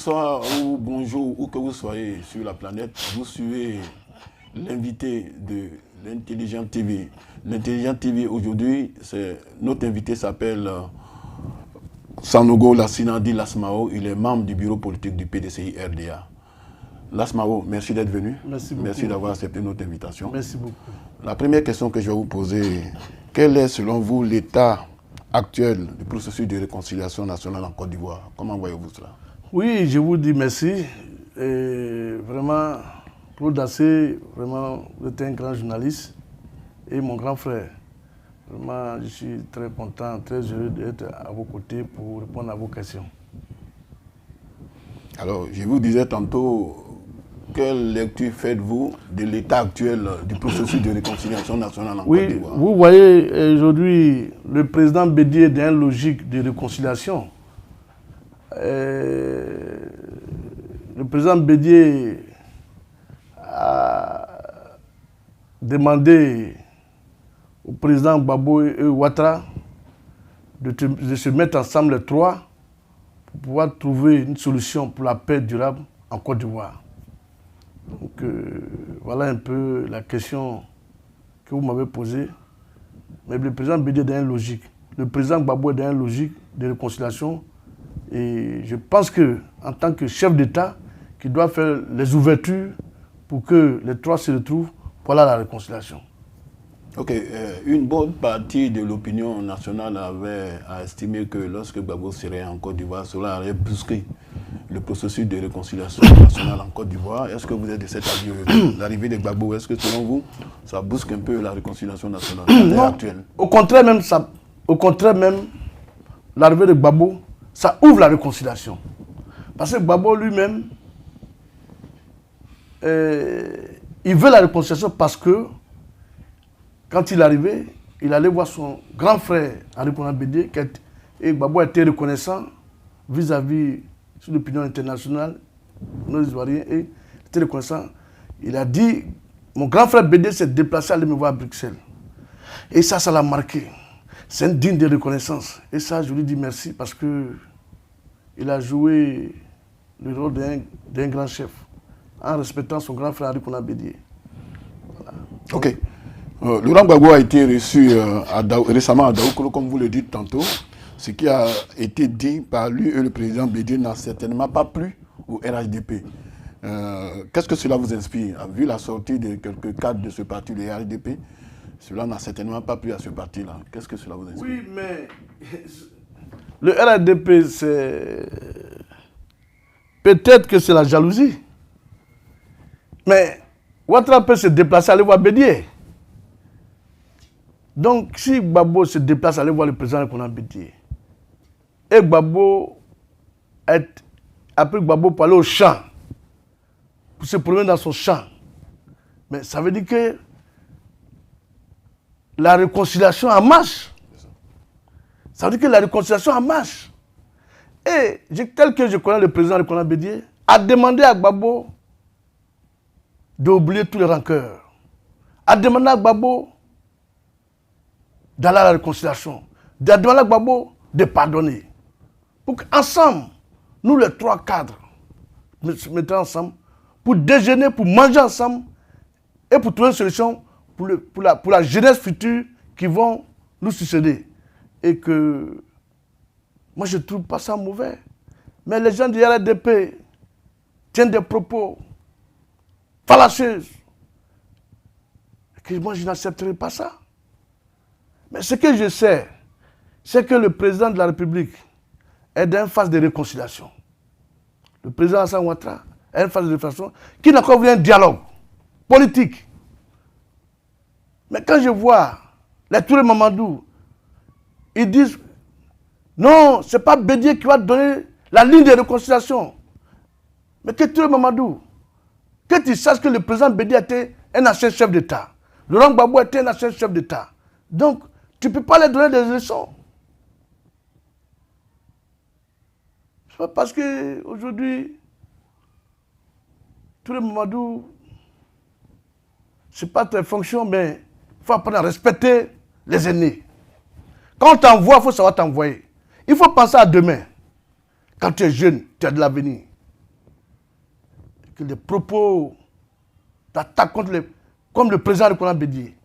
bonsoir ou bonjour, où que vous soyez sur la planète, vous suivez l'invité de l'Intelligent TV. L'Intelligent TV aujourd'hui, notre invité s'appelle Sanogo Lassinadi Lasmao, il est membre du bureau politique du PDCI RDA. Lasmao, merci d'être venu. Merci beaucoup. Merci d'avoir accepté notre invitation. Merci beaucoup. La première question que je vais vous poser, quel est selon vous l'état actuel du processus de réconciliation nationale en Côte d'Ivoire? Comment voyez-vous cela? Oui, je vous dis merci. Et vraiment, Claude Dassé, vraiment, vous êtes un grand journaliste et mon grand frère. Vraiment, je suis très content, très heureux d'être à vos côtés pour répondre à vos questions. Alors, je vous disais tantôt, quelle lecture faites-vous de l'état actuel du processus de réconciliation nationale en Côte d'Ivoire? Vous voyez, aujourd'hui, le président Bédié est dans une logique de réconciliation. Le président Bédié a demandé au président Gbagbo et Ouattara de se mettre ensemble les trois pour pouvoir trouver une solution pour la paix durable en Côte d'Ivoire. Donc voilà un peu la question que vous m'avez posée. Mais le président Bédié est dans une logique. Le président Gbagbo est dans une logique de réconciliation. Et je pense qu'en tant que chef d'État, qui doit faire les ouvertures pour que les trois se retrouvent, voilà la réconciliation. Ok, une bonne partie de l'opinion nationale avait estimé que lorsque Gbagbo serait en Côte d'Ivoire, cela allait brusquer le processus de réconciliation nationale en Côte d'Ivoire. Est-ce que vous êtes de cet avis? L'arrivée de Gbagbo, est-ce que selon vous, ça brusque un peu la réconciliation nationale actuelle? Au contraire même, l'arrivée de Gbagbo, ça ouvre la réconciliation. Parce que Gbagbo lui-même, il veut la réconciliation parce que quand il est arrivé, il allait voir son grand frère Henri Konan Bédié et Gbagbo a été reconnaissant vis-à-vis de l'opinion internationale, nos Ivoiriens, et il était reconnaissant. Il a dit, mon grand frère Bédié s'est déplacé à aller me voir à Bruxelles. Et ça l'a marqué. C'est une digne de reconnaissance. Et ça, je lui dis merci parce qu'il a joué le rôle d'un grand chef en respectant son grand frère Henri Konan Bédié. Voilà. Ok. Laurent Gbagbo a été reçu récemment à Daoukolo, comme vous le dites tantôt. Ce qui a été dit par lui et le président Bédié n'a certainement pas plu au RHDP. Qu'est-ce que cela vous inspire? Vu la sortie de quelques cadres de ce parti, le RHDP, cela n'a certainement pas plu à ce parti-là. Qu'est-ce que cela vous inspire? Oui, mais le RHDP, c'est... Peut-être que c'est la jalousie. Mais Ouattara peut se déplacer, aller voir Bédié. Donc, si Gbagbo se déplace, aller voir le président Konan Bédié, et Gbagbo a pris Gbagbo pour aller au champ, pour se promener dans son champ, mais ça veut dire que la réconciliation en marche. Ça veut dire que la réconciliation en marche. Et tel que je connais le président Konan Bédié, a demandé à Gbagbo d'oublier tous les rancœurs, a demandé à Gbagbo d'aller à la réconciliation, a demandé à Gbagbo de pardonner. Pour qu'ensemble, nous les trois cadres, nous se mettons ensemble pour déjeuner, pour manger ensemble et pour trouver une solution pour la jeunesse future qui vont nous succéder. Et que moi je ne trouve pas ça mauvais. Mais les gens du RHDP tiennent des propos fallacieux. Que moi je n'accepterai pas ça. Mais ce que je sais, c'est que le président de la République est dans une phase de réconciliation. Le président Hassan Ouattara est dans une phase de réconciliation qui n'a pas voulu un dialogue politique. Mais quand je vois les Touré Mamadou, ils disent non, ce n'est pas Bédié qui va donner la ligne de réconciliation. Mais que Touré Mamadou, que tu saches que le président Bédié était un ancien chef d'État. Laurent Gbagbo était un ancien chef d'État. Donc, tu ne peux pas leur donner des leçons. C'est pas parce qu'aujourd'hui, Touré Mamadou, ce n'est pas tes fonctions, mais il faut apprendre à respecter les aînés. Quand on t'envoie, il faut savoir t'envoyer. Il faut penser à demain. Quand tu es jeune, tu as de l'avenir. que les propos d'attaque contre comme le président de Konan Bédié,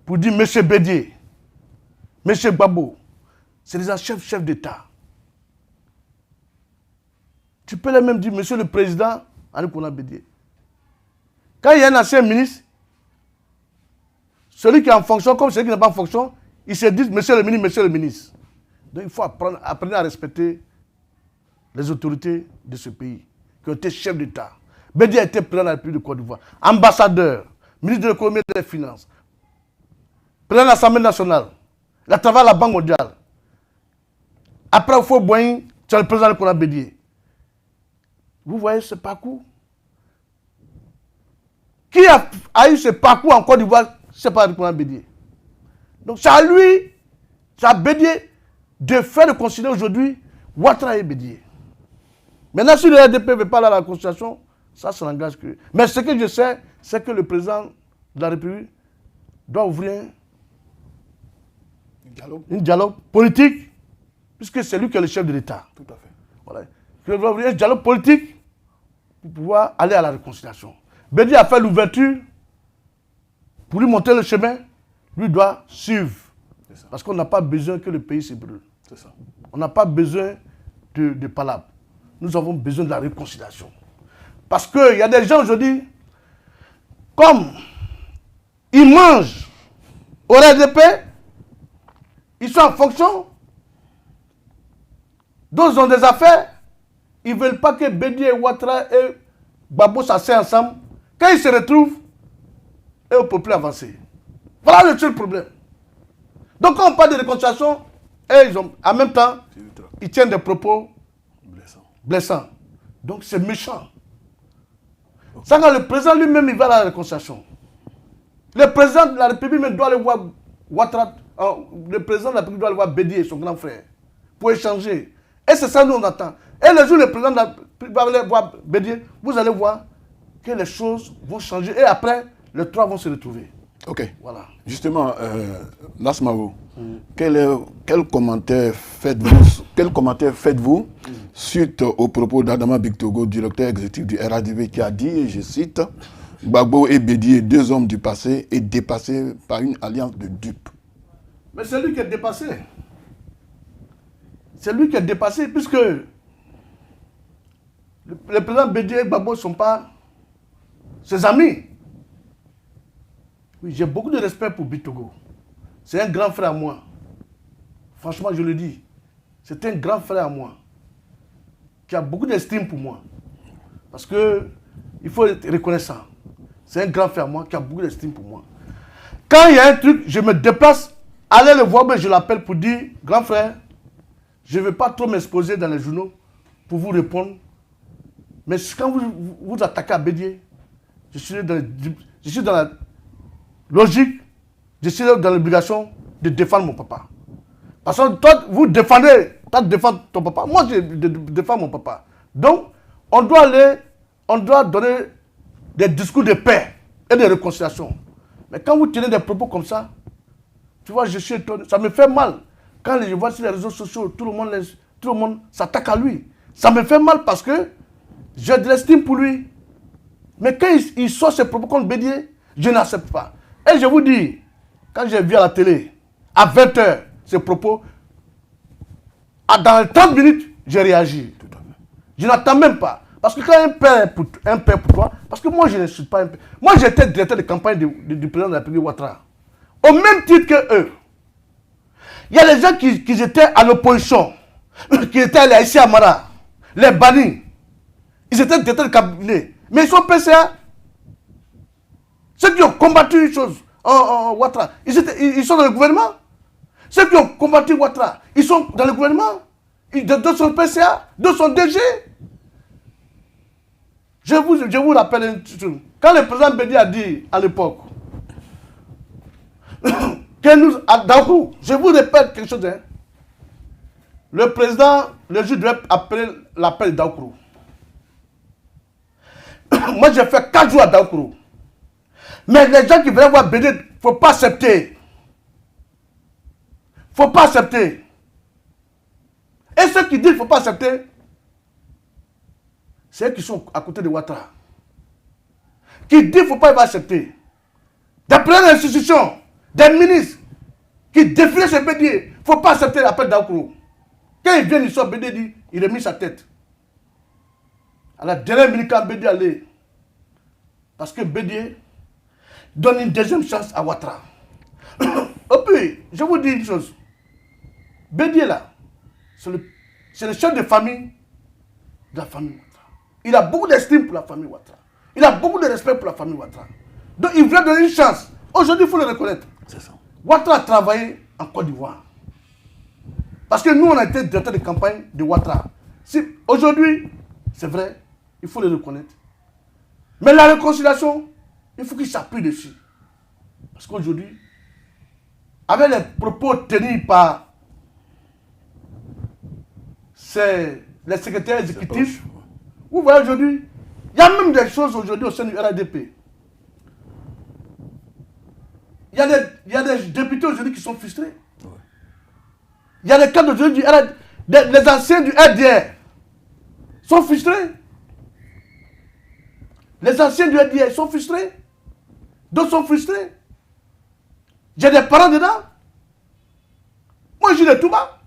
pour dire M. Bédié, M. Gbagbo, c'est des chefs d'État. Tu peux les même dire M. le Président Ali Konan Bédié. Quand il y a un ancien ministre, celui qui est en fonction comme celui qui n'est pas en fonction, ils se disent M. le ministre, M. le ministre. Donc il faut apprendre à respecter les autorités de ce pays, qui ont été chefs d'État. Bédié a été président de la République de Côte d'Ivoire, ambassadeur, ministre de l'économie et des finances, président de l'Assemblée nationale, il a travaillé à la Banque mondiale. Après, il faut Boeing, c'est le président de Konan Bédié. Vous voyez ce parcours? Qui a eu ce parcours en Côte d'Ivoire? C'est pas Konan Bédié. Donc c'est à lui, c'est à Bédié de faire de considérer aujourd'hui Ouattara et Bédié. Maintenant, si le RDP ne veut pas aller à la consultation, ça n'engage que. Mais ce que je sais, c'est que le président de la République doit ouvrir un dialogue politique, puisque c'est lui qui est le chef de l'État. Tout à fait. Voilà. Il doit ouvrir un dialogue politique pour pouvoir aller à la réconciliation. Bédié a fait l'ouverture pour lui montrer le chemin. Lui doit suivre. Parce qu'on n'a pas besoin que le pays se brûle. C'est ça. On n'a pas besoin de palabres. Nous avons besoin de la réconciliation. Parce qu'il y a des gens aujourd'hui, comme ils mangent au RDP, ils sont en fonction, d'autres ont des affaires, ils ne veulent pas que Bédié, Ouattara et Gbagbo s'asseyent ensemble. Quand ils se retrouvent, et on ne peut plus avancer. Voilà le seul problème. Donc quand on parle de réconciliation, et en même temps, ils tiennent des propos blessants. Donc c'est méchant. Ça, quand le président lui-même, il va à la réconciliation. Le président de la République même doit aller voir Ouattara, le président de la République doit aller voir Bédié, son grand frère, pour échanger. Et c'est ça nous on attend. Et le jour où le président de la République va aller voir Bédié, vous allez voir que les choses vont changer. Et après, les trois vont se retrouver. Ok. Voilà. Justement, Nasmao, quel commentaire faites-vous suite aux propos d'Adama Bictogo, directeur exécutif du RADV, qui a dit, et je cite, Gbagbo et Bédié, deux hommes du passé, et dépassés par une alliance de dupes. Mais c'est lui qui est dépassé. C'est lui qui est dépassé, puisque le président Bédié et Gbagbo ne sont pas ses amis. Oui, j'ai beaucoup de respect pour Bictogo. C'est un grand frère à moi. Franchement, je le dis. C'est un grand frère à moi. Qui a beaucoup d'estime pour moi. Parce que il faut être reconnaissant. C'est un grand frère à moi qui a beaucoup d'estime pour moi. Quand il y a un truc, je me déplace, allez le voir, mais je l'appelle pour dire, grand frère, je ne vais pas trop m'exposer dans les journaux pour vous répondre. Mais quand vous attaquez à Bédié, je suis dans la logique, je suis dans l'obligation de défendre mon papa. Parce que toi, vous défendez, toi, tu défends ton papa. Moi, je défends mon papa. Donc, on doit donner des discours de paix et de réconciliation. Mais quand vous tenez des propos comme ça, tu vois, je suis étonné. Ça me fait mal. Quand je vois sur les réseaux sociaux, tout le monde s'attaque à lui. Ça me fait mal parce que j'ai de l'estime pour lui. Mais quand il sort ses propos contre Bédié, je n'accepte pas. Et je vous dis, quand j'ai vu à la télé, à 20h, ces propos, dans 30 minutes, j'ai réagi. Je n'attends même pas. Parce que quand un père pour toi, parce que moi je ne suis pas un père. Moi j'étais directeur de campagne du président de la République Ouattara. Au même titre que eux. Il y a des gens qui étaient à l'opposition, qui étaient allés ici à Mara, les bannis. Ils étaient directeurs de cabinet. Mais ils sont PCA. Ceux qui ont combattu une chose en Ouattara, ils sont dans le gouvernement. Ceux qui ont combattu Ouattara, ils sont dans le gouvernement. Deux sont PCA, deux sont DG. Je vous rappelle une chose. Quand le président Bédié a dit à l'époque que nous, à Daourou, je vous répète quelque chose. Hein, le président, le juge devait appeler l'appel Daourou. Moi, j'ai fait 4 jours à Daourou. Mais les gens qui veulent voir Bédié, il ne faut pas accepter. Il ne faut pas accepter. Et ceux qui disent qu'il ne faut pas accepter, c'est eux qui sont à côté de Ouattara. Qui dit qu'il ne faut pas accepter. Des présidents d'institutions, des ministres qui défilaient chez Bédié. Il ne faut pas accepter l'appel d'Aoukro. Quand ils viennent ici, Bédié dit, il remet sa tête. À la dernière minute, quand Bédié allait, parce que Bédié donne une deuxième chance à Ouattara. Et puis, je vous dis une chose. Bédié là, c'est le chef de famille de la famille Ouattara. Il a beaucoup d'estime pour la famille Ouattara. Il a beaucoup de respect pour la famille Ouattara. Donc il voulait donner une chance. Aujourd'hui, il faut le reconnaître. C'est ça. Ouattara a travaillé en Côte d'Ivoire. Parce que nous, on a été directeur de campagne de Ouattara. Aujourd'hui, c'est vrai, il faut le reconnaître. Mais la réconciliation, il faut qu'il s'appuie dessus. Parce qu'aujourd'hui, avec les propos tenus par les secrétaires exécutifs, vous voyez aujourd'hui, il y a même des choses aujourd'hui au sein du RADP. Il y a des députés aujourd'hui qui sont frustrés. Ouais. Il y a des cadres aujourd'hui du RADP, les anciens du RDR sont frustrés. Les anciens du RDR sont frustrés. D'autres sont frustrés. J'ai des parents dedans. Moi, je suis de Touba.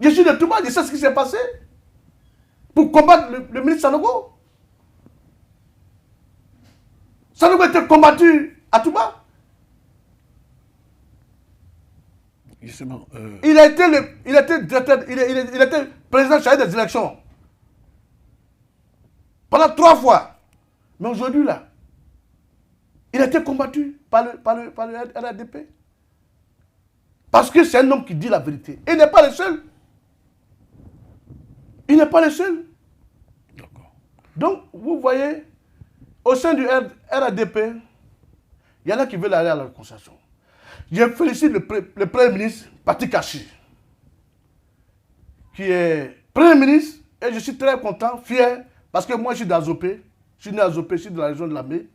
Je suis de Touba, je sais ce qui s'est passé pour combattre le ministre Sanogo. Sanogo était combattu à Touba. Justement, il était président chargé des élections. Pendant 3 fois. Mais aujourd'hui, là, il a été combattu par le RADP. Parce que c'est un homme qui dit la vérité. Et il n'est pas le seul. Il n'est pas le seul. D'accord. Donc, vous voyez, au sein du RADP, il y en a qui veulent aller à la réconciliation. Je félicite le Premier ministre, Patrick Achi, qui est Premier ministre, et je suis très content, fier, parce que moi je suis d'Azopé, je suis né à Azopé, je suis de la région de la Mé.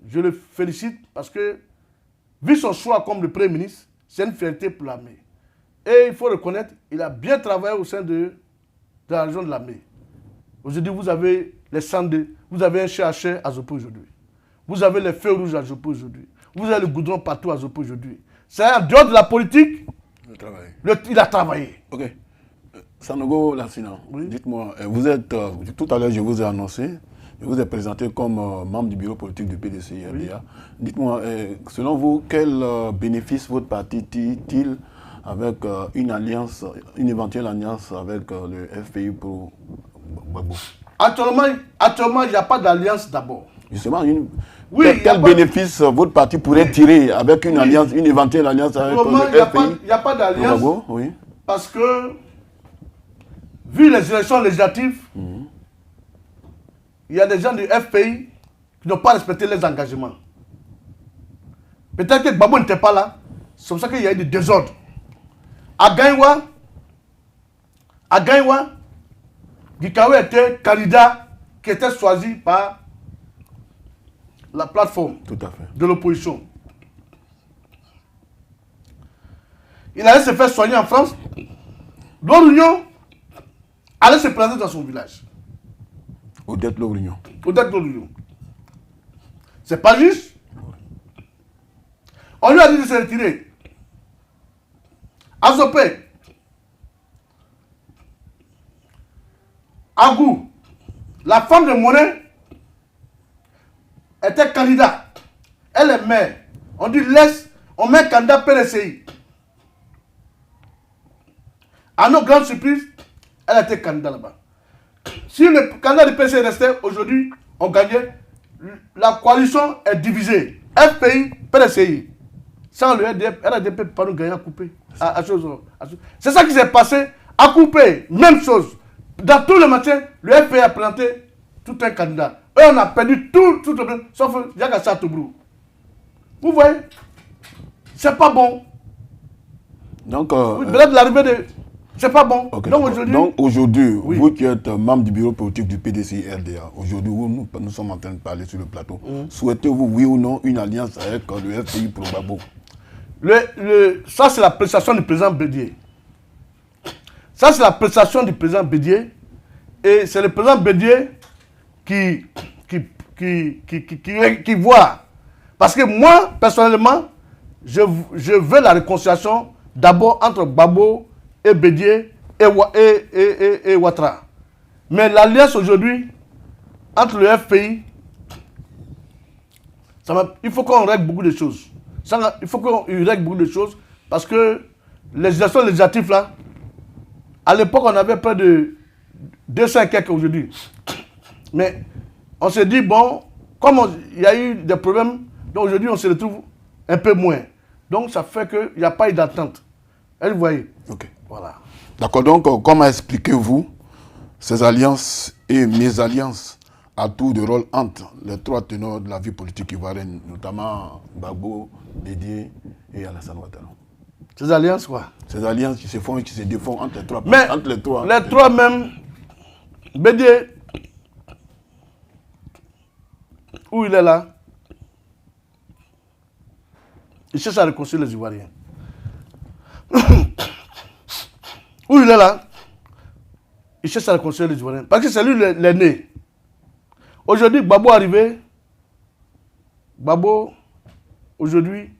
Je le félicite parce que, vu son choix comme le Premier ministre, c'est une fierté pour la Mé. Et il faut reconnaître, il a bien travaillé au sein de la région de la Mé. Aujourd'hui, vous avez les centres vous avez un CHR à Zopé aujourd'hui. Vous avez les feux rouges à Zopé aujourd'hui. Vous avez le goudron partout à Zopé aujourd'hui. C'est en dehors de la politique, il a travaillé. Ok. Sanogo Lassina, oui. Dites-moi, vous êtes, tout à l'heure je vous ai annoncé, je vous ai présenté comme membre du bureau politique du PDC-RDA. Oui. Dites-moi, selon vous, quel bénéfice votre parti tire-t-il avec une éventuelle alliance avec le FPI pour Gbagbo? Actuellement, il n'y a pas d'alliance d'abord. Justement, quel bénéfice votre parti pourrait tirer avec une alliance, une éventuelle alliance avec le FPI? Il n'y a pas d'alliance oui. Parce que, vu les élections législatives, il y a des gens du FPI qui n'ont pas respecté les engagements. Peut-être que Gbagbo n'était pas là, c'est pour ça qu'il y a eu des désordres. À Gaïwa, Gikawe était candidat qui était choisi par la plateforme de l'opposition. Il allait se faire soigner en France. L'Union allait se présenter dans son village. Odette L'Union. C'est pas juste. On lui a dit de se retirer. Azopé. Agou. La femme de Monet était candidate. Elle est maire. On dit on met candidat PDCI. À nos grandes surprises, elle était candidate là-bas. Si le candidat du PDCI restait aujourd'hui, on gagnait. La coalition est divisée. FPI, PDCI. Sans le RADP peut pas nous gagner à couper. C'est ça qui s'est passé à couper. Même chose. Dans tout le matin, le FPI a présenté tout un candidat. Eux, on a perdu tout le monde, sauf Jacques Tobrou. Vous voyez? C'est pas bon. Donc, l'arrivée de... C'est pas bon. Okay, donc aujourd'hui, oui. Vous qui êtes membre du bureau politique du PDC-RDA, aujourd'hui, nous sommes en train de parler sur le plateau. Souhaitez-vous, oui ou non, une alliance avec le FPI pour Gbagbo? Ça, c'est la prestation du président Bédié. Ça, c'est la prestation du président Bédié. Et c'est le président Bédié qui voit. Parce que moi, personnellement, je veux la réconciliation d'abord entre Gbagbo et Bédié et Ouattara. Mais l'alliance aujourd'hui entre le FPI, il faut qu'on règle beaucoup de choses. Il faut qu'on règle beaucoup de choses parce que les élections législatives là, à l'époque on avait près de 200 et quelques aujourd'hui. Mais on s'est dit, bon, comme il y a eu des problèmes, donc aujourd'hui on se retrouve un peu moins. Donc ça fait qu'il n'y a pas eu d'attente. Vous voyez. Ok. Voilà. D'accord, donc comment expliquez-vous ces alliances et mésalliances à tour de rôle entre les trois teneurs de la vie politique ivoirienne, notamment Gbagbo, Bédié et Alassane Ouattara? Ces alliances quoi? Ces alliances qui se font et qui se défont entre les trois. Mais entre les trois même, Bédié, où il est là, il cherche à réconcilier les Ivoiriens. Où il est là, il cherche à réconcilier les Ivoiriens. Parce que c'est lui l'aîné. Aujourd'hui, Gbagbo est arrivé. Gbagbo, aujourd'hui,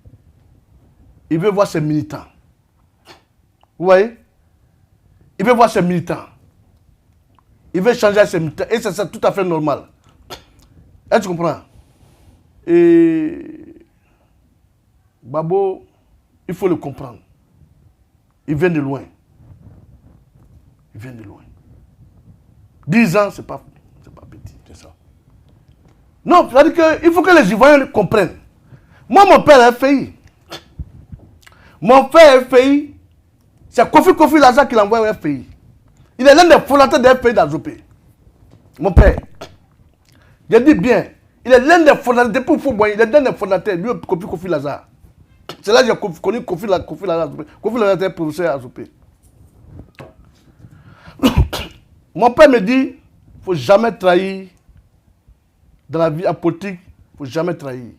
il veut voir ses militants. Vous voyez? Il veut voir ses militants. Il veut changer ses militants. Et c'est tout à fait normal. Est-ce que tu comprends? Et Gbagbo, il faut le comprendre. Il vient de loin. Il vient de loin. 10 ans, c'est pas petit. C'est ça. Non, c'est-à-dire qu'il faut que les Ivoiriens comprennent. Moi, mon père est FPI. Mon père est FPI. C'est Kofi Lazare qui l'envoie au FPI. Il est l'un des fondateurs du FPI d'Azopé. Mon père. Je dis bien, il est l'un des fondateurs, depuis Fouboy, il est l'un des fondateurs, lui, Kofi Lazare. C'est là que j'ai connu Kofi Lazare. Kofi Lazare était professeur à Azopé. Mon père me dit, il ne faut jamais trahir dans la vie politique, il ne faut jamais trahir.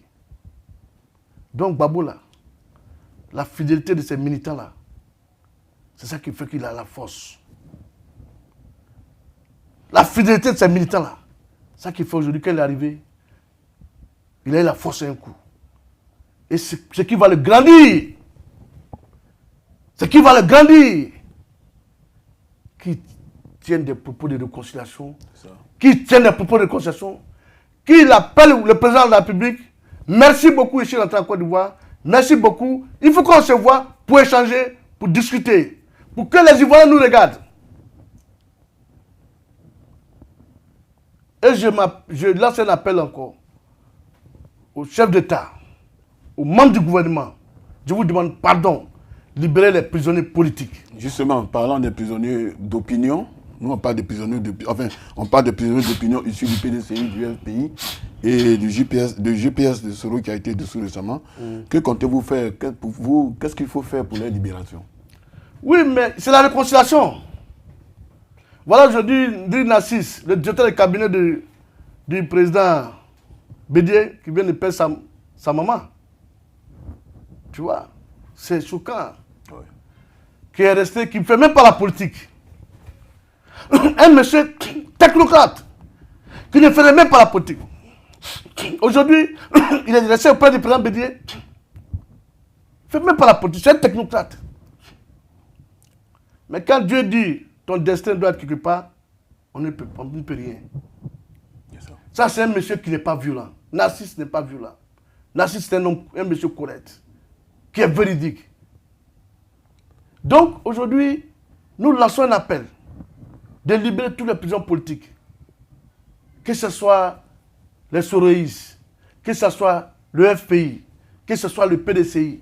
Donc Gbagbo là, la fidélité de ces militants là, c'est ça qui fait qu'il a la force. La fidélité de ces militants là, c'est ça qui fait aujourd'hui qu'il est arrivé, il a eu la force à un coup. Et ce qui va le grandir, ce qui va le grandir, qui tiennent des propos de réconciliation, qui appelle le président de la République. Merci beaucoup ici en Côte d'Ivoire. Merci beaucoup. Il faut qu'on se voit pour échanger, pour discuter, pour que les Ivoiriens nous regardent. Et je lance un appel encore aux chefs d'État, aux membres du gouvernement. Je vous demande pardon, libérer les prisonniers politiques. Justement, parlant des prisonniers d'opinion, nous on parle des prisonniers d'opinion issus du PDCI, du FPI et du GPS de Soro qui a été dissous récemment. Que comptez-vous faire? Qu'est-ce qu'il faut faire pour leur libération? Oui, mais c'est la réconciliation. Voilà aujourd'hui Ndri Nassis, le directeur du cabinet du président Bédié, qui vient de perdre sa maman. Tu vois, c'est choquant. Oui. Qui est resté, qui ne fait même pas la politique. Un monsieur technocrate, qui ne faisait même pas la politique. Aujourd'hui, il est resté auprès du président Bédié. Il ne fait même pas la politique, c'est un technocrate. Mais quand Dieu dit, ton destin doit être quelque part, on ne peut rien. Ça, c'est un monsieur qui n'est pas violent. Narcisse n'est pas violent. Narcisse, c'est un monsieur correct, qui est véridique. Donc, aujourd'hui, nous lançons un appel de libérer tous les prisonniers politiques. Que ce soit les Soroïs, que ce soit le FPI, que ce soit le PDCI.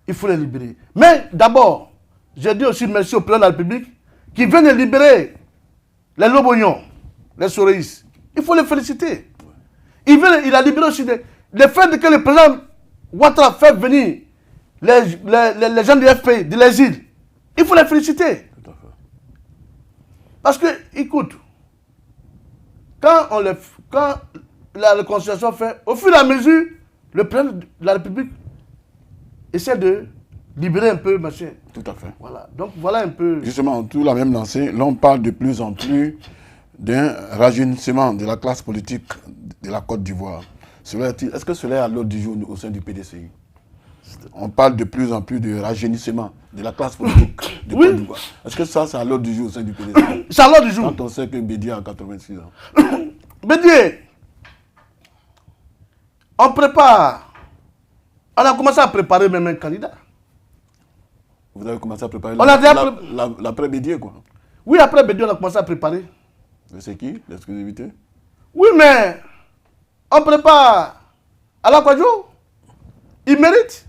Il faut les libérer. Mais d'abord, je dis aussi merci au président de la République qui vient de libérer les Lobognon, les Soroïs. Il faut les féliciter. Il a libéré aussi le fait que le président Ouattara fait venir les gens du FPI, de l'exil. Il faut les féliciter. Parce que, écoute, quand la réconciliation fait, au fur et à mesure, le président de la République essaie de libérer un peu, machin. Tout à fait. Voilà. Donc voilà un peu. Justement, tout la même lancée, l'on parle de plus en plus d'un rajeunissement de la classe politique de la Côte d'Ivoire. Est-ce que cela est à l'ordre du jour au sein du PDCI? On parle de plus en plus de rajeunissement de la classe politique de Côte d'Ivoire. Est-ce que ça, c'est à l'ordre du jour au sein du PDCI? C'est à l'ordre du jour. Quand on sait que Bédier a 86 ans. Bédier, on prépare. On a commencé à préparer même un candidat. Vous avez commencé à préparer l'après-Bédier, quoi. Oui, après Bédier, on a commencé à préparer. C'est qui, l'exclusivité? Oui, mais on prépare Ala Kwadjo. Il mérite.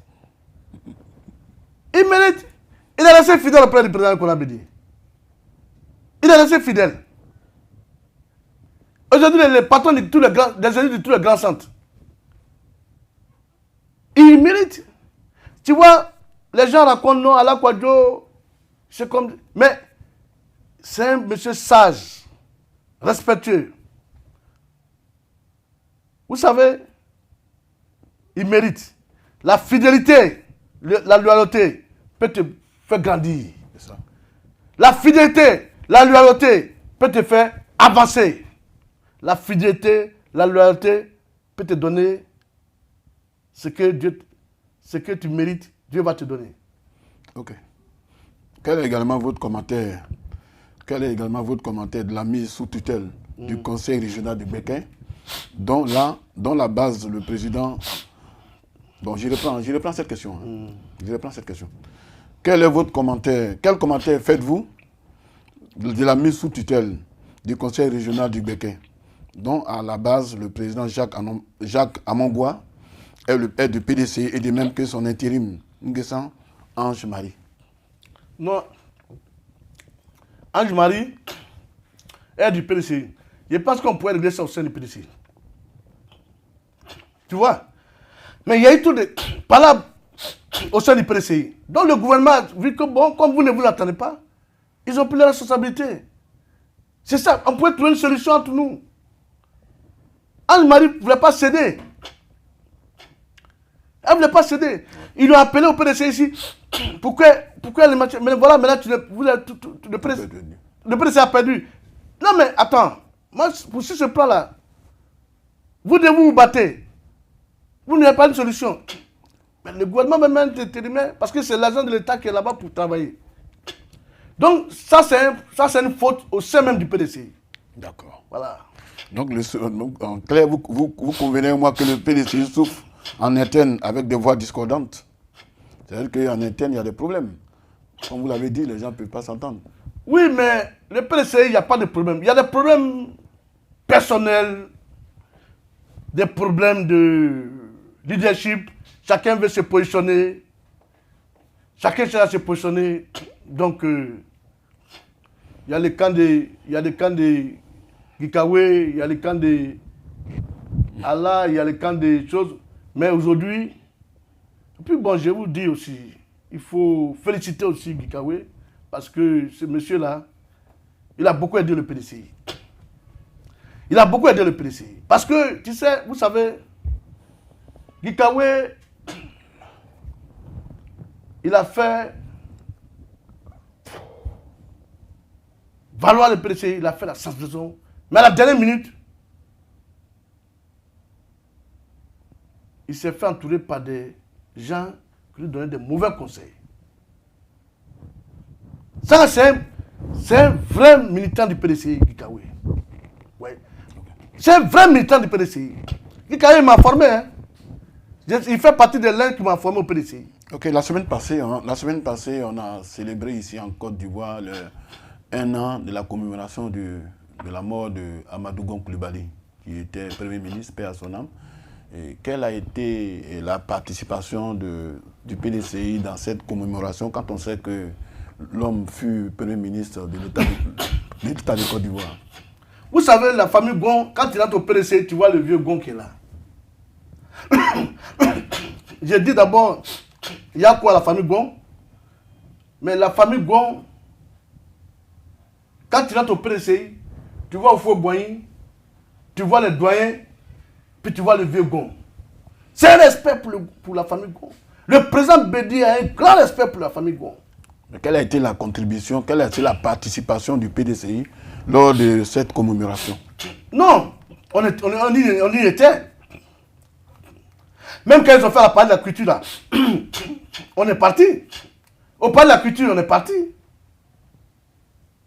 Il mérite. Il est resté fidèle auprès du président Nicolas Bédier. Il est resté fidèle. Aujourd'hui, les patrons de tous les grands centres. Il mérite. Tu vois, les gens racontent non, Ala Kwadjo, c'est comme. Mais c'est un monsieur sage, respectueux. Vous savez, il mérite. La fidélité, la loyauté peut te faire grandir. C'est ça. La fidélité, la loyauté peut te faire avancer. La fidélité, la loyauté peut te donner ce que tu mérites, Dieu va te donner. Ok. Quel est également votre commentaire de la mise sous tutelle du Conseil régional de Békin, dont la base, le président... Bon, j'y reprends cette question. Je reprends cette question. Quel est votre commentaire? Quel commentaire faites-vous de la mise sous tutelle du Conseil régional du Békin, dont à la base, le président Jacques Amongwa est du PDC et de même que son intérim, Nguessan Ange-Marie? Non. Ange-Marie est du PDC. Je pense qu'on pourrait régler ça au sein du PDC. Tu vois? Mais il y a eu tout de... Par là, au sein du PDC. Donc le gouvernement, vu que bon, comme vous ne vous l'attendez pas, ils ont pris la responsabilité. C'est ça, on pourrait trouver une solution entre nous. Anne-Marie ne voulait pas céder. Elle ne voulait pas céder. Ils l'ont appelé au PDC ici. Pourquoi les matchs... Mais voilà, maintenant, le PDC a perdu. Non mais attends, moi, pour ce plan-là, vous devez vous battre. Vous n'avez pas une solution. Mais le gouvernement même intérimaire, parce que c'est l'agent de l'État qui est là-bas pour travailler. Donc, ça c'est une faute au sein même du PDC. D'accord. Voilà. Donc, en clair, vous convenez moi que le PDC souffre en interne avec des voix discordantes. C'est-à-dire qu'en interne, il y a des problèmes. Comme vous l'avez dit, les gens ne peuvent pas s'entendre. Oui, mais le PDC, il n'y a pas de problème. Il y a des problèmes personnels, des problèmes de leadership. Chacun veut se positionner. Chacun cherche à se positionner. Donc, il y a le camp de Gikawe, il y a le camp de Allah, il y a le camp des choses. Mais aujourd'hui, et puis bon, je vous dis aussi, il faut féliciter aussi Gikawe, parce que ce monsieur-là, il a beaucoup aidé le PDCI. Il a beaucoup aidé le PDCI. Parce que, tu sais, vous savez, Gikawe, il a fait valoir le PDCI, il a fait la sensibilisation. Mais à la dernière minute, il s'est fait entourer par des gens qui lui donnaient des mauvais conseils. Ça, c'est un vrai militant du PDCI, Gikawe. Ouais. C'est un vrai militant du PDCI. Gikawe m'a formé. Hein. Il fait partie de l'un qui m'a formé au PDCI. Ok, la semaine passée, on a célébré ici en Côte d'Ivoire un an de la commémoration de la mort de Amadou Gon Coulibaly, qui était Premier ministre, paix à son âme. Et quelle a été la participation du PDCI dans cette commémoration quand on sait que l'homme fut Premier ministre de l'État de Côte d'Ivoire? Vous savez, la famille Gon, quand il entre au PDCI, tu vois le vieux Gon qui est là. J'ai dit d'abord, il y a quoi la famille Gon? Mais la famille Gon, quand tu rentres au PDCI, tu vois au Faux-Boigny, tu vois les doyens, puis tu vois le vieux Gon. C'est un respect pour la famille Gon. Le président Bédié a un grand respect pour la famille Gon. Mais quelle a été la contribution, quelle a été la participation du PDCI lors de cette commémoration? Non, on y était. Même quand ils ont fait la parade de la culture, là, on est parti. Au palais de la culture, on est parti.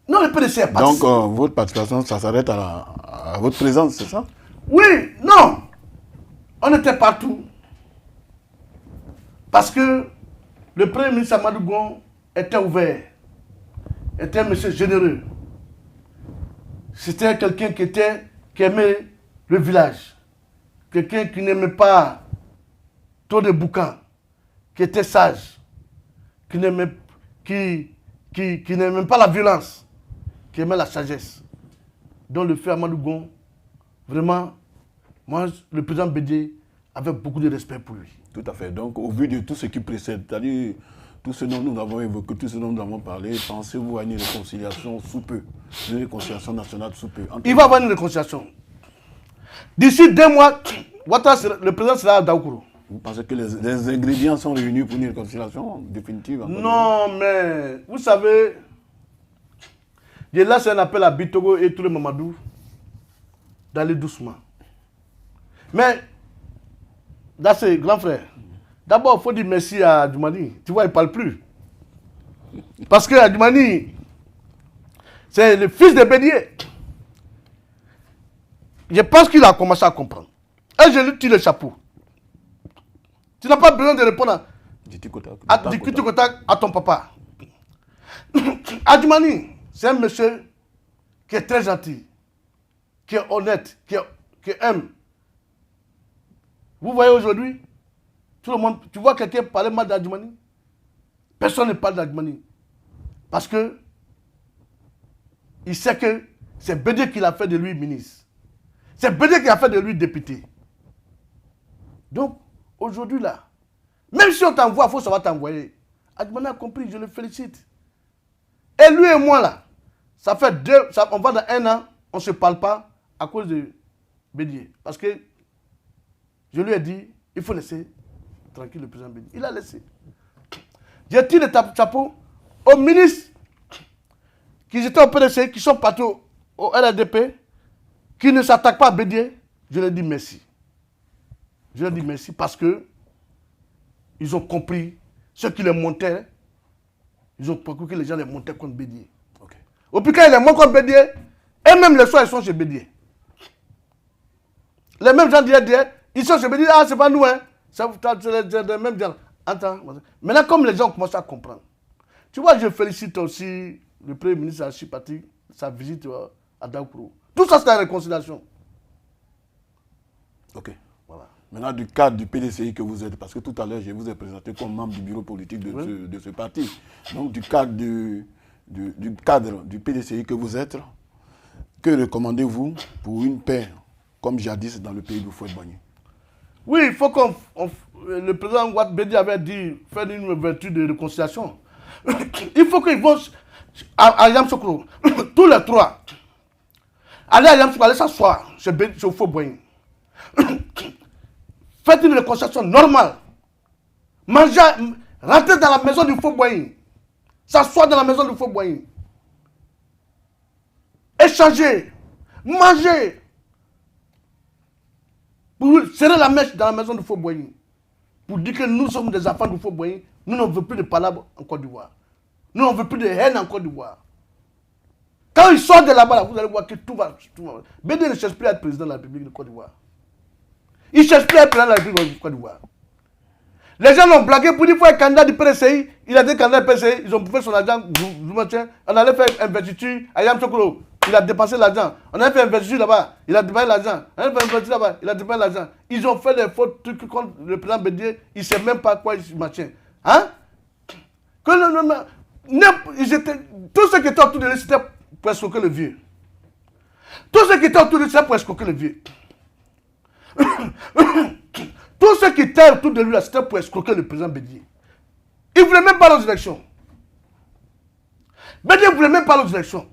Non, le PDC est parti. Donc, votre participation, ça s'arrête à votre présence, c'est ça? Oui, non. On était partout. Parce que le premier ministre Amadou Gon était ouvert. Était un monsieur généreux. C'était quelqu'un qui aimait le village. Quelqu'un qui n'aimait pas trop de bouquins. Qui était sage. Qui n'aimait pas la violence. Qui aimait la sagesse. Donc le frère Amadou Gon, vraiment, moi, le président Bédié avait beaucoup de respect pour lui. Tout à fait. Donc, au vu de tout ce qui précède, c'est-à-dire tout ce dont nous avons évoqué, tout ce dont nous avons parlé, pensez-vous à une réconciliation sous peu, une réconciliation nationale sous peu? Il va y avoir une réconciliation. D'ici 2 mois, le président sera à Daoukoro. Vous pensez que les ingrédients sont réunis pour une réconciliation définitive? Non, mais vous savez, là c'est un appel à Bitogo et tous les Mamadou d'aller doucement. Mais, là c'est grand frère. D'abord, il faut dire merci à Adjoumani. Tu vois, il ne parle plus. Parce que Adjoumani, c'est le fils de Bédié. Je pense qu'il a commencé à comprendre. Et je lui tire le chapeau. Tu n'as pas besoin de répondre à ton papa. Adjoumani, c'est un monsieur qui est très gentil, qui est honnête, qui aime. Vous voyez aujourd'hui, tout le monde, tu vois quelqu'un parler mal d'Adjoumani? Personne ne parle d'Adjoumani. Parce que il sait que c'est Bédié qui l'a fait de lui ministre. C'est Bédié qui a fait de lui député. Donc, aujourd'hui là, même si on t'envoie, il faut savoir t'envoyer. Adjoumani a compris, je le félicite. Et lui et moi là, ça fait on va dans 1 an, on ne se parle pas à cause de Bédié. Parce que je lui ai dit, il faut laisser tranquille le président Bédié. Il a laissé. J'ai tiré le chapeau aux ministres qui étaient au PDC, qui sont partis au RDP, qui ne s'attaquent pas à Bédié. Je leur dis merci. Je leur dis merci parce que ils ont compris ce qui les montait. Ils ont compris que les gens les montaient contre Bédié. Okay. Au plus quand ils les montent contre Bédié, et même les soirs, ils sont chez Bédié. Les mêmes gens d'hier, ils sont chez Bédié, ah, c'est pas nous, hein. C'est les mêmes gens. Attends. Maintenant, comme les gens commencent à comprendre, tu vois, je félicite aussi le Premier ministre Achipati, sa visite à Daoukoro. Tout ça, c'est la réconciliation. Ok. Voilà. Maintenant, du cadre du PDCI que vous êtes, parce que tout à l'heure, je vous ai présenté comme membre du bureau politique de ce parti. Donc, du cadre du PDCI que vous êtes, que recommandez-vous pour une paix, comme jadis dans le pays de Fouet-Boigny? Oui, il faut le président Ouad Bédié avait dit faire une ouverture de réconciliation. Il faut qu'ils vont à Yamsoukro, tous les 3, aller à Yamsoukro, aller s'asseoir chez Fouet-Boigny. Faites une réconciliation normale. Manger, rentrer dans la maison du Fouet-Boigny. S'asseoir dans la maison du Fouet-Boigny. Échanger. Manger. Pour serrer la mèche dans la maison du Fouet-Boigny. Pour dire que nous sommes des enfants du Fouet-Boigny. Nous n'en veut plus de palabres en Côte d'Ivoire. Nous n'en veut plus de haine en Côte d'Ivoire. Quand ils sortent de là-bas, vous allez voir que tout va. Bédié ne cherche plus à être président de la République de Côte d'Ivoire. Il ne cherche plus à être président de la République de Côte d'Ivoire. Les gens l'ont blagué pour dire qu'il faut être candidat du PDCI. Il a été candidat du PDCI. Ils ont bouffé son argent. On allait faire investiture à Yamsoukro. Il a dépensé l'argent. On a fait investiture là-bas. Il a dépensé l'argent. On a fait investiture là-bas. Il a dépensé l'argent. Ils ont fait des fautes trucs contre le président Bédié. Il ne sait même pas quoi il maintient. Hein? Tout ce qui était autour de lui, c'était pour escroquer le vieux. Tout ce qui était autour de lui, c'était pour escroquer le vieux. Tout ce qui était autour de lui, c'était pour escroquer le président Bédié. Il ne voulait même pas l'autre élection. Bédié ne voulait même pas l'autre élection.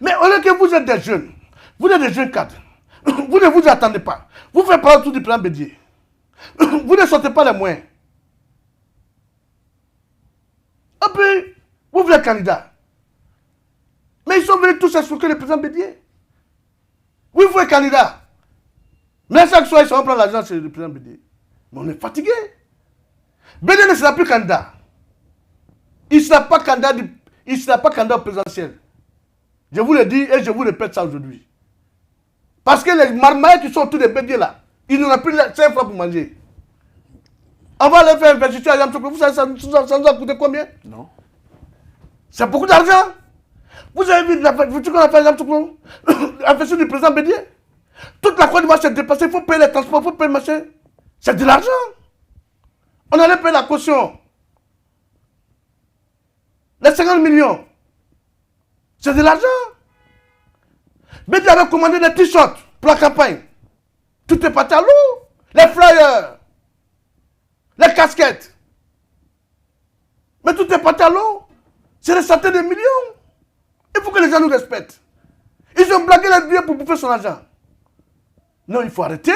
Mais au lieu que vous êtes des jeunes, vous êtes des jeunes cadres, vous ne vous attendez pas. Vous faites parler autour du président Bédié. Vous ne sortez pas les moyens. Et puis, vous voulez candidat. Mais ils sont venus tous escroquer le président Bédié. Oui, vous êtes candidat. Mais chaque soir, ils sont prendre l'argent chez le président Bédié. Mais on est fatigué. Bédié ne sera plus candidat. Il ne sera pas candidat, il sera pas candidat au présidentiel. Je vous le dis et je vous répète ça aujourd'hui. Parce que les marmailles qui sont autour de Bédié là, ils n'auront plus 5 francs pour manger. On va les faire investiture à Yamsoukro. Vous savez, ça nous a coûté combien? Non. C'est beaucoup d'argent. Vous avez vu l'investiture qu'on a fait à Yamsoukro? L'investiture du président Bédié. Toute la Côte d'Ivoire s'est dépassée. Il faut payer les transports, il faut payer le machin. C'est de l'argent. On allait payer la caution. Les 50 millions. C'est de l'argent. Bédié avait commandé des t-shirts pour la campagne. Tout est parti à l'eau. Les flyers. Les casquettes. Mais tout est parti à l'eau. C'est des centaines de millions. Il faut que les gens nous respectent. Ils ont blagué les billets pour bouffer son argent. Non, il faut arrêter.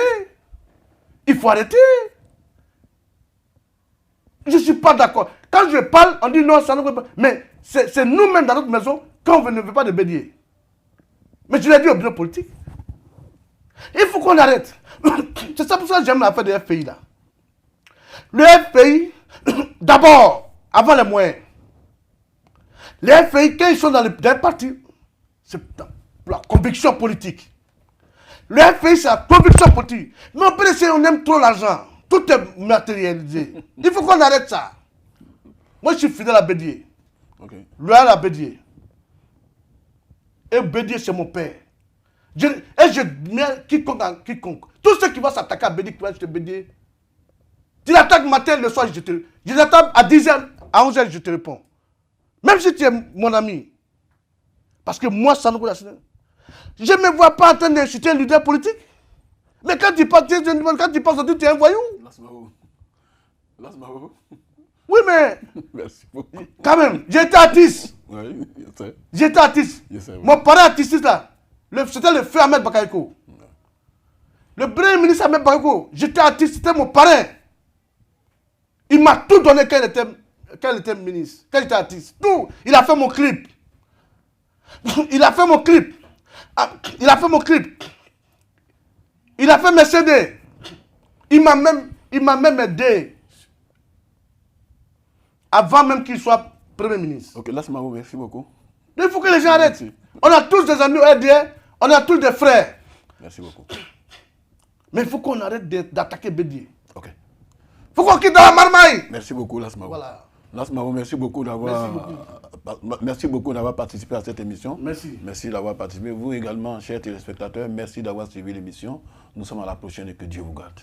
Il faut arrêter. Je ne suis pas d'accord. Quand je parle, on dit non, ça ne veut pas. Mais c'est nous-mêmes dans notre maison qu'on ne veut pas de Bédié. Mais je l'ai dit au bureau politique. Il faut qu'on arrête. C'est ça pour ça que j'aime l'affaire de FPI là. Le FPI, d'abord, avant les moyens. Les FPI, quand ils sont dans les partis, c'est la conviction politique. Le FPI, c'est la conviction politique. Mais on peut essayer, on aime trop l'argent. Tout est matérialisé. Il faut qu'on arrête ça. Moi, je suis fidèle à Bédié. Okay. Loyal à Bédié. Et Bédié, c'est mon père. Et je mets quiconque. Tous ceux qui vont s'attaquer à Bédié, qui vont acheter Bédié, tu l'attaques matin, le soir, je l'attaque à 10h, à 11h, je te réponds. Même si tu es mon ami. Parce que moi, ça ne me je ne me vois pas en train d'insulter un leader politique. Mais quand tu penses, tu es un voyou. Laisse-moi. Oui, mais. Merci beaucoup. Quand même, j'étais artiste. Oui, je sais. J'étais artiste. Je sais, oui. Mon parent artiste là, c'était le feu Ahmed Bakayoko. Le premier ministre Ahmed Bakayoko, j'étais artiste, c'était mon parrain. Il m'a tout donné quand il était ministre, quand il était artiste. Tout. Il a fait mon clip. Il a fait mon clip. Il a fait mon clip. Il a fait mes CD. Il m'a même aidé. Avant même qu'il soit Premier ministre. Ok, laisse-moi, merci beaucoup. Il faut que les gens arrêtent. Merci. On a tous des amis RDA, on a tous des frères. Merci beaucoup. Mais il faut qu'on arrête d'attaquer Bédié. Ok. Il faut qu'on quitte dans la marmaille. Merci beaucoup, Lassmao. Voilà. Lassmao, merci beaucoup d'avoir participé à cette émission. Merci. Merci d'avoir participé. Vous également, chers téléspectateurs, merci d'avoir suivi l'émission. Nous sommes à la prochaine et que Dieu vous garde.